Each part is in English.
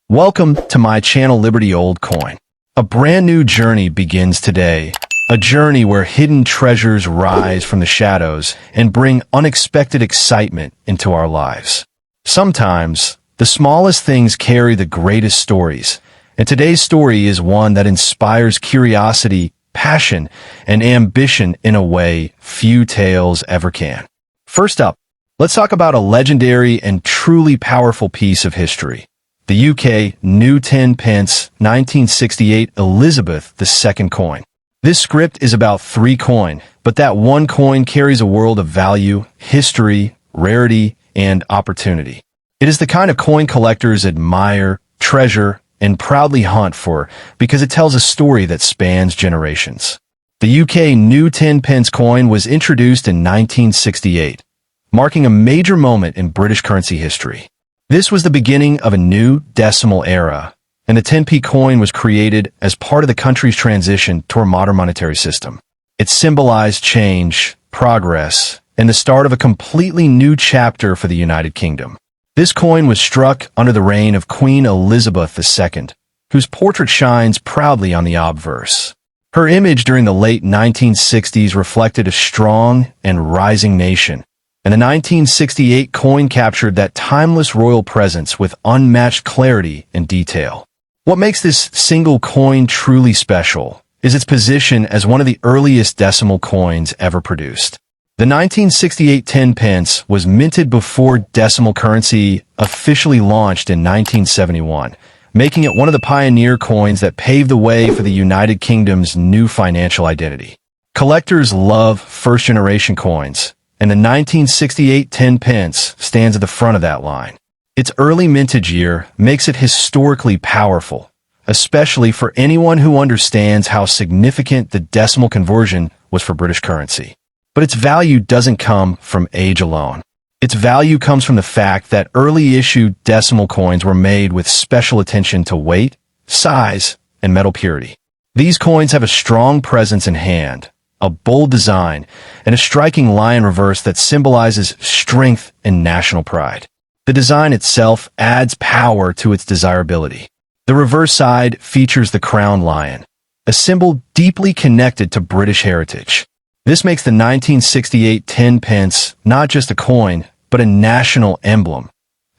Welcome to my channel Liberty Old Coin. A brand new journey begins today. A journey where hidden treasures rise from the shadows and bring unexpected excitement into our lives. Sometimes, the smallest things carry the greatest stories, and today's story is one that inspires curiosity, passion, and ambition in a way few tales ever can. First up, let's talk about a legendary and truly powerful piece of history. The UK New 10 Pence 1968 Elizabeth II coin. This script is about 3 coin, but that one coin carries a world of value, history, rarity, and opportunity. It is the kind of coin collectors admire, treasure, and proudly hunt for because it tells a story that spans generations. The UK New 10 Pence coin was introduced in 1968, marking a major moment in British currency history. This was the beginning of a new decimal era, and the 10p coin was created as part of the country's transition to a modern monetary system. It symbolized change, progress, and the start of a completely new chapter for the United Kingdom. This coin was struck under the reign of Queen Elizabeth II, whose portrait shines proudly on the obverse. Her image during the late 1960s reflected a strong and rising nation, and the 1968 coin captured that timeless royal presence with unmatched clarity and detail. What makes this single coin truly special is its position as one of the earliest decimal coins ever produced. The 1968 10 pence was minted before decimal currency officially launched in 1971, making it one of the pioneer coins that paved the way for the United Kingdom's new financial identity. Collectors love first-generation coins, and the 1968 10 pence stands at the front of that line. Its early mintage year makes it historically powerful, especially for anyone who understands how significant the decimal conversion was for British currency. But its value doesn't come from age alone. Its value comes from the fact that early issue decimal coins were made with special attention to weight, size, and metal purity. These coins have a strong presence in hand, a bold design, and a striking lion reverse that symbolizes strength and national pride. The design itself adds power to its desirability. The reverse side features the crowned lion, a symbol deeply connected to British heritage. This makes the 1968 10 pence not just a coin, but a national emblem,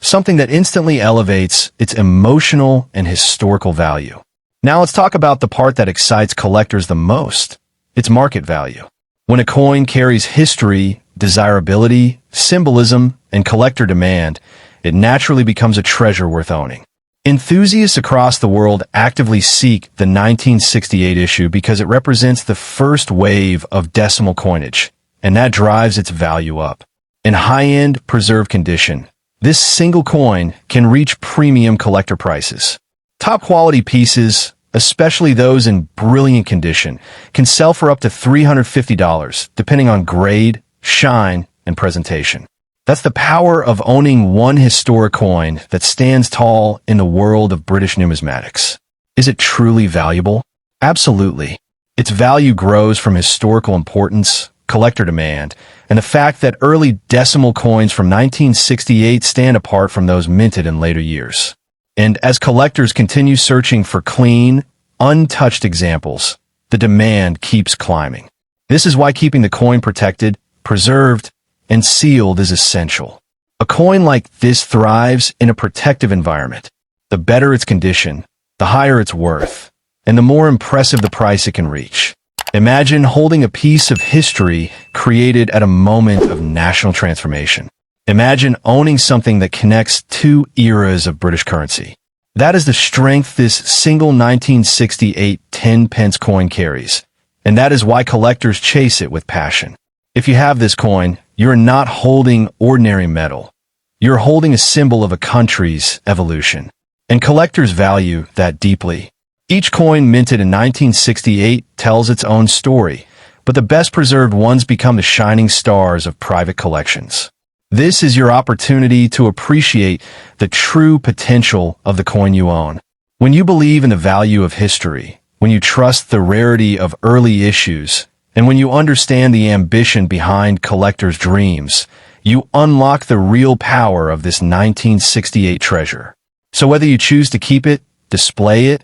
something that instantly elevates its emotional and historical value. Now let's talk about the part that excites collectors the most. Its market value. When a coin carries history, desirability, symbolism, and collector demand, it naturally becomes a treasure worth owning. Enthusiasts across the world actively seek the 1968 issue because it represents the first wave of decimal coinage, and that drives its value up. In high-end, preserved condition, this single coin can reach premium collector prices. Top-quality pieces, especially those in brilliant condition, can sell for up to $350, depending on grade, shine, and presentation. That's the power of owning one historic coin that stands tall in the world of British numismatics. Is it truly valuable? Absolutely. Its value grows from historical importance, collector demand, and the fact that early decimal coins from 1968 stand apart from those minted in later years. And as collectors continue searching for clean, untouched examples, the demand keeps climbing. This is why keeping the coin protected, preserved, and sealed is essential. A coin like this thrives in a protective environment. The better its condition, the higher its worth, and the more impressive the price it can reach. Imagine holding a piece of history created at a moment of national transformation. Imagine owning something that connects 2 eras of British currency. That is the strength this single 1968 10 pence coin carries, and that is why collectors chase it with passion. If you have this coin, you're not holding ordinary metal. You're holding a symbol of a country's evolution, and collectors value that deeply. Each coin minted in 1968 tells its own story, but the best preserved ones become the shining stars of private collections. This is your opportunity to appreciate the true potential of the coin you own. When you believe in the value of history, when you trust the rarity of early issues, and when you understand the ambition behind collectors' dreams, you unlock the real power of this 1968 treasure. So whether you choose to keep it, display it,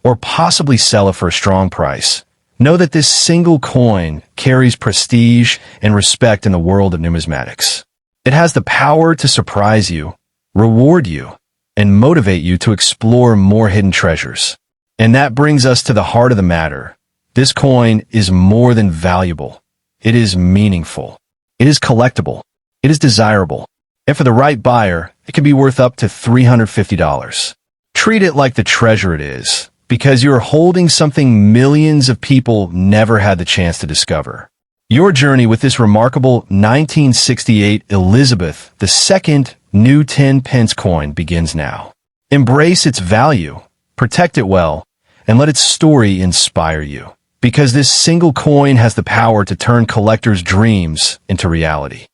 or possibly sell it for a strong price, know that this single coin carries prestige and respect in the world of numismatics. It has the power to surprise you, reward you, and motivate you to explore more hidden treasures. And that brings us to the heart of the matter. This coin is more than valuable. It is meaningful. It is collectible. It is desirable. And for the right buyer, it can be worth up to $350. Treat it like the treasure it is, because you're holding something millions of people never had the chance to discover. Your journey with this remarkable 1968 Elizabeth II new 10 pence coin begins now. Embrace its value, protect it well, and let its story inspire you. Because this single coin has the power to turn collectors' dreams into reality.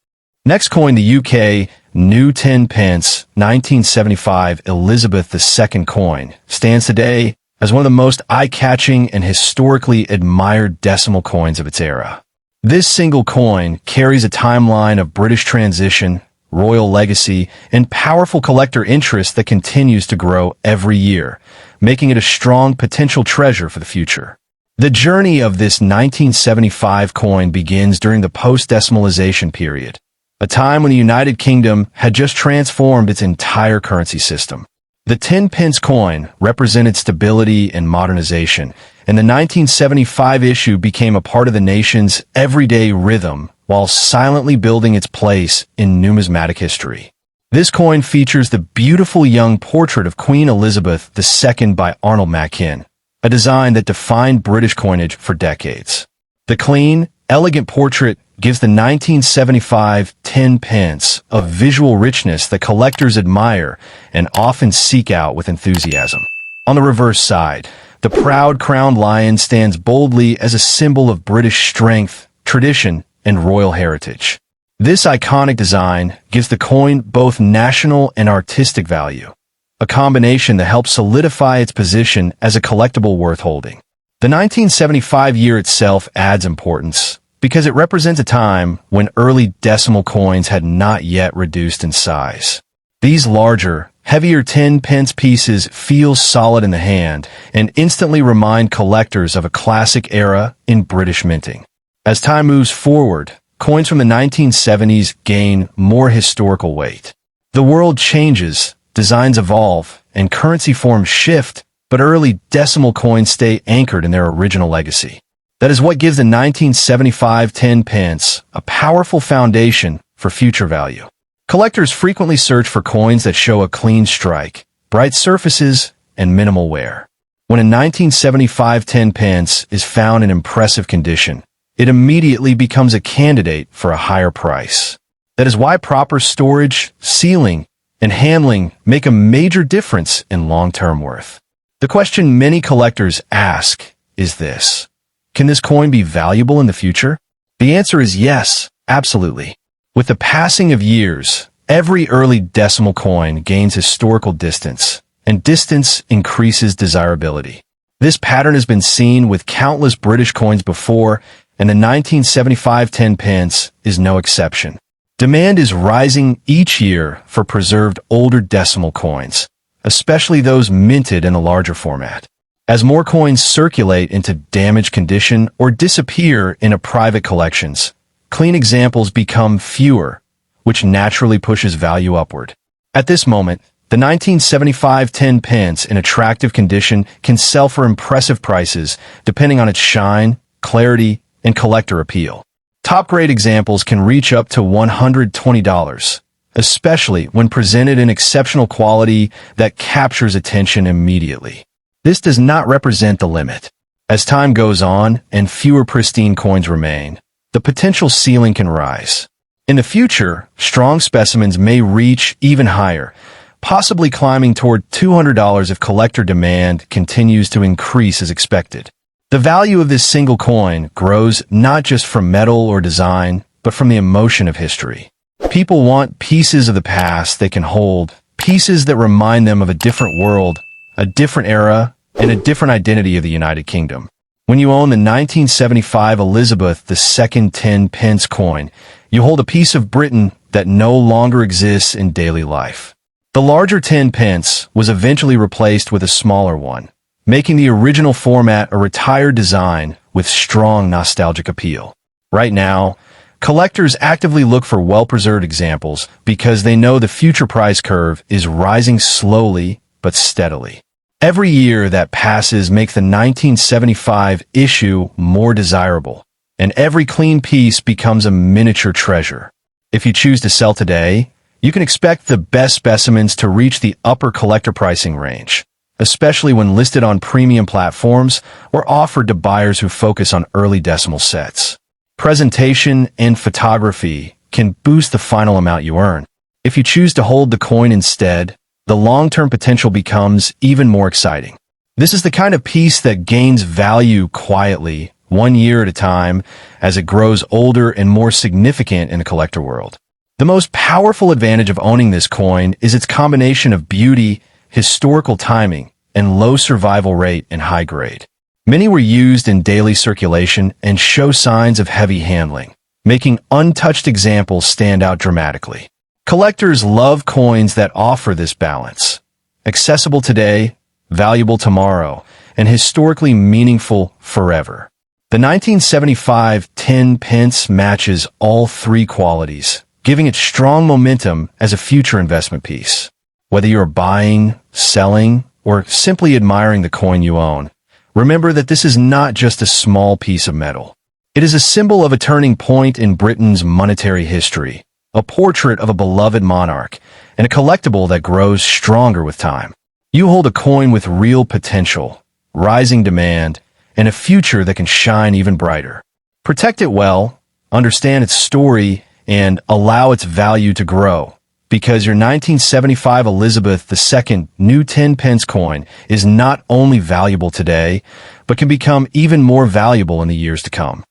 Next coin, the UK new 10 pence 1975 Elizabeth II coin, stands today as one of the most eye-catching and historically admired decimal coins of its era. This single coin carries a timeline of British transition, royal legacy, and powerful collector interest that continues to grow every year, making it a strong potential treasure for the future. The journey of this 1975 coin begins during the post-decimalization period, a time when the United Kingdom had just transformed its entire currency system. The 10 pence coin represented stability and modernization, and the 1975 issue became a part of the nation's everyday rhythm while silently building its place in numismatic history. This coin features the beautiful young portrait of Queen Elizabeth II by Arnold Machin, a design that defined British coinage for decades. The clean, elegant portrait gives the 1975 10 pence a visual richness that collectors admire and often seek out with enthusiasm. On the reverse side, the proud crowned lion stands boldly as a symbol of British strength, tradition, and royal heritage. This iconic design gives the coin both national and artistic value, a combination that helps solidify its position as a collectible worth holding. The 1975 year itself adds importance, because it represents a time when early decimal coins had not yet reduced in size. These larger, heavier 10 pence pieces feel solid in the hand and instantly remind collectors of a classic era in British minting. As time moves forward, coins from the 1970s gain more historical weight. The world changes, designs evolve, and currency forms shift, but early decimal coins stay anchored in their original legacy. That is what gives the 1975 10 pence a powerful foundation for future value. Collectors frequently search for coins that show a clean strike, bright surfaces, and minimal wear. When a 1975 10 pence is found in impressive condition, it immediately becomes a candidate for a higher price. That is why proper storage, sealing, and handling make a major difference in long-term worth. The question many collectors ask is this: can this coin be valuable in the future? The answer is yes, absolutely. With the passing of years, every early decimal coin gains historical distance, and distance increases desirability. This pattern has been seen with countless British coins before, and the 1975 10 pence is no exception. Demand is rising each year for preserved older decimal coins, especially those minted in a larger format. As more coins circulate into damaged condition or disappear into private collections, clean examples become fewer, which naturally pushes value upward. At this moment, the 1975 10 pence in attractive condition can sell for impressive prices depending on its shine, clarity, and collector appeal. Top-grade examples can reach up to $120, especially when presented in exceptional quality that captures attention immediately. This does not represent the limit. As time goes on and fewer pristine coins remain, the potential ceiling can rise. In the future, strong specimens may reach even higher, possibly climbing toward $200 if collector demand continues to increase as expected. The value of this single coin grows not just from metal or design, but from the emotion of history. People want pieces of the past they can hold, pieces that remind them of a different world, a different era, and a different identity of the United Kingdom. When you own the 1975 Elizabeth II 10 pence coin, you hold a piece of Britain that no longer exists in daily life. The larger 10 pence was eventually replaced with a smaller one, making the original format a retired design with strong nostalgic appeal. Right now, collectors actively look for well-preserved examples because they know the future price curve is rising slowly but steadily. Every year that passes makes the 1975 issue more desirable, and every clean piece becomes a miniature treasure. If you choose to sell today, you can expect the best specimens to reach the upper collector pricing range, especially when listed on premium platforms or offered to buyers who focus on early decimal sets. Presentation and photography can boost the final amount you earn. If you choose to hold the coin instead, the long-term potential becomes even more exciting. This is the kind of piece that gains value quietly, 1 year at a time, as it grows older and more significant in the collector world. The most powerful advantage of owning this coin is its combination of beauty, historical timing, and low survival rate and high grade. Many were used in daily circulation and show signs of heavy handling, making untouched examples stand out dramatically. Collectors love coins that offer this balance. Accessible today, valuable tomorrow, and historically meaningful forever. The 1975 10 pence matches all three qualities, giving it strong momentum as a future investment piece. Whether you're buying, selling, or simply admiring the coin you own, remember that this is not just a small piece of metal. It is a symbol of a turning point in Britain's monetary history, a portrait of a beloved monarch, and a collectible that grows stronger with time. You hold a coin with real potential, rising demand, and a future that can shine even brighter. Protect it well, understand its story, and allow its value to grow, because your 1975 Elizabeth II new 10 pence coin is not only valuable today, but can become even more valuable in the years to come.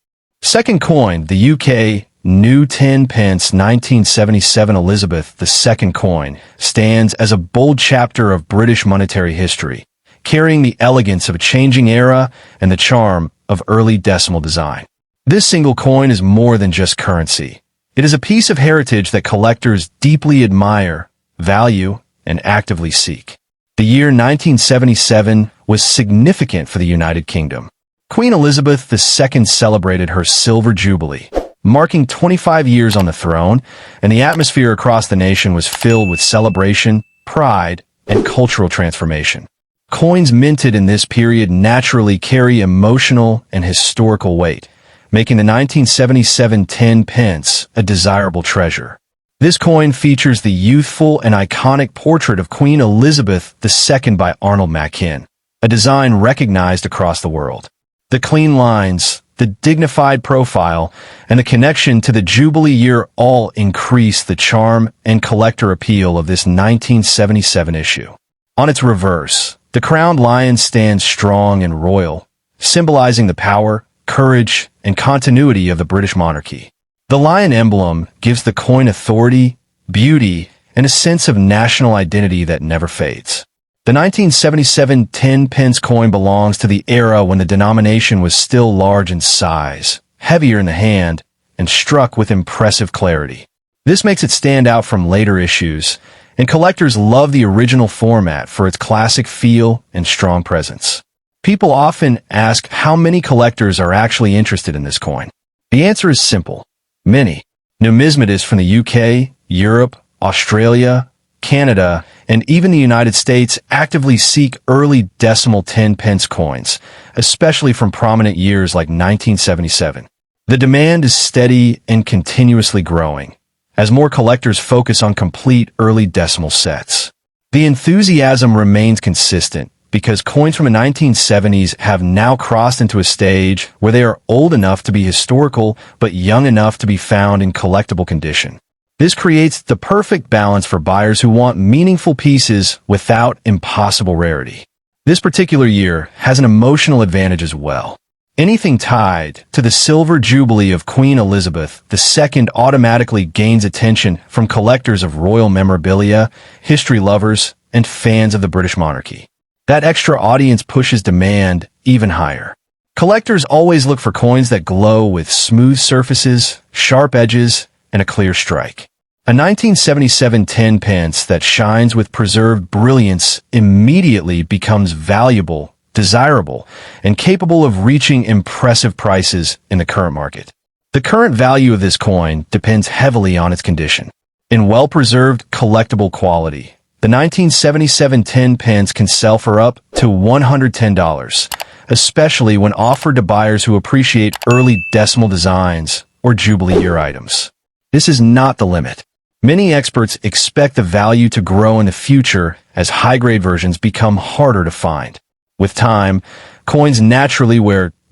Second coin, the UK new 10 pence 1977 Elizabeth II coin, stands as a bold chapter of British monetary history, carrying the elegance of a changing era and the charm of early decimal design. This single coin is more than just currency. It is a piece of heritage that collectors deeply admire, value, and actively seek. The year 1977 was significant for the United Kingdom. Queen Elizabeth II celebrated her Silver Jubilee, marking 25 years on the throne, and the atmosphere across the nation was filled with celebration, pride, and cultural transformation. Coins minted in this period naturally carry emotional and historical weight, making the 1977 10 pence a desirable treasure. This coin features the youthful and iconic portrait of Queen Elizabeth II by Arnold Machin, a design recognized across the world. The clean lines, the dignified profile, and the connection to the Jubilee year all increase the charm and collector appeal of this 1977 issue. On its reverse, the crowned lion stands strong and royal, symbolizing the power, courage, and continuity of the British monarchy. The lion emblem gives the coin authority, beauty, and a sense of national identity that never fades. The 1977 10 pence coin belongs to the era when the denomination was still large in size, heavier in the hand, and struck with impressive clarity. This makes it stand out from later issues, and collectors love the original format for its classic feel and strong presence. People often ask how many collectors are actually interested in this coin. The answer is simple: many. Numismatists from the UK, Europe, Australia, Canada, and even the United States actively seek early decimal 10 pence coins, especially from prominent years like 1977. The demand is steady and continuously growing, as more collectors focus on complete early decimal sets. The enthusiasm remains consistent because coins from the 1970s have now crossed into a stage where they are old enough to be historical but young enough to be found in collectible condition. This creates the perfect balance for buyers who want meaningful pieces without impossible rarity. This particular year has an emotional advantage as well. Anything tied to the Silver Jubilee of Queen Elizabeth II automatically gains attention from collectors of royal memorabilia, history lovers, and fans of the British monarchy. That extra audience pushes demand even higher. Collectors always look for coins that glow with smooth surfaces, sharp edges, and a clear strike. A 1977 10 pence that shines with preserved brilliance immediately becomes valuable, desirable, and capable of reaching impressive prices in the current market. The current value of this coin depends heavily on its condition. In well-preserved, collectible quality, the 1977 10 pence can sell for up to $110, especially when offered to buyers who appreciate early decimal designs or Jubilee year items. This is not the limit. Many experts expect the value to grow in the future as high-grade versions become harder to find. With time, coins naturally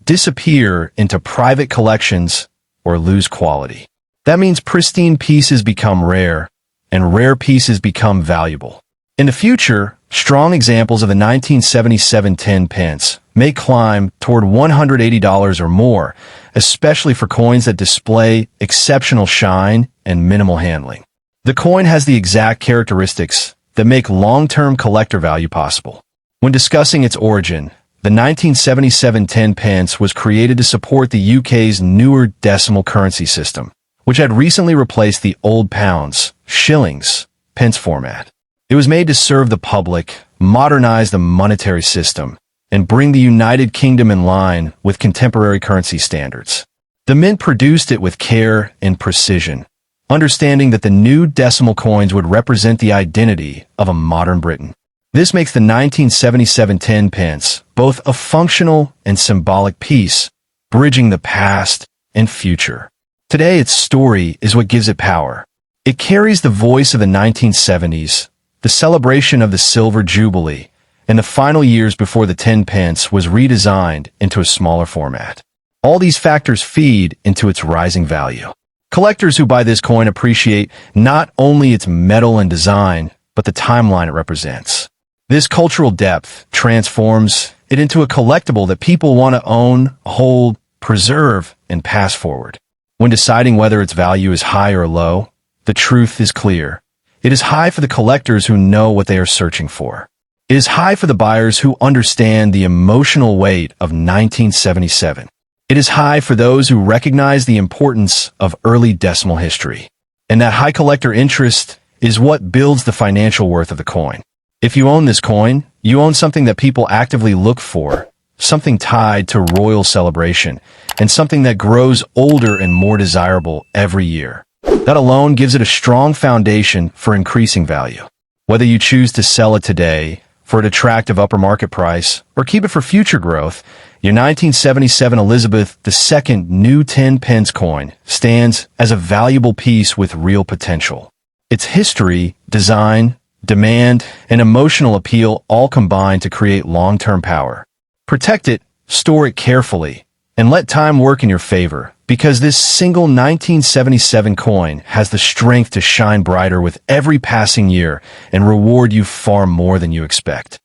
disappear into private collections or lose quality. That means pristine pieces become rare, and rare pieces become valuable. In the future, strong examples of the 1977 10 pence may climb toward $180 or more, especially for coins that display exceptional shine and minimal handling. The coin has the exact characteristics that make long-term collector value possible. When discussing its origin, the 1977 10 pence was created to support the UK's newer decimal currency system, which had recently replaced the old pounds, shillings, pence format. It was made to serve the public, modernize the monetary system, and bring the United Kingdom in line with contemporary currency standards. The mint produced it with care and precision, understanding that the new decimal coins would represent the identity of a modern Britain. This makes the 1977 10 pence both a functional and symbolic piece, bridging the past and future. Today, its story is what gives it power. It carries the voice of the 1970s, the celebration of the Silver Jubilee, and the final years before the 10 pence was redesigned into a smaller format. All these factors feed into its rising value. Collectors who buy this coin appreciate not only its metal and design, but the timeline it represents. This cultural depth transforms it into a collectible that people want to own, hold, preserve, and pass forward. When deciding whether its value is high or low, the truth is clear. It is high for the collectors who know what they are searching for. It is high for the buyers who understand the emotional weight of 1977. It is high for those who recognize the importance of early decimal history. And that high collector interest is what builds the financial worth of the coin. If you own this coin, you own something that people actively look for, something tied to royal celebration, and something that grows older and more desirable every year. That alone gives it a strong foundation for increasing value. Whether you choose to sell it today for an attractive upper market price or keep it for future growth, your 1977 Elizabeth II new 10 pence coin stands as a valuable piece with real potential. Its history, design, demand, and emotional appeal all combine to create long-term power. Protect it, store it carefully, and let time work in your favor, because this single 1977 coin has the strength to shine brighter with every passing year and reward you far more than you expect.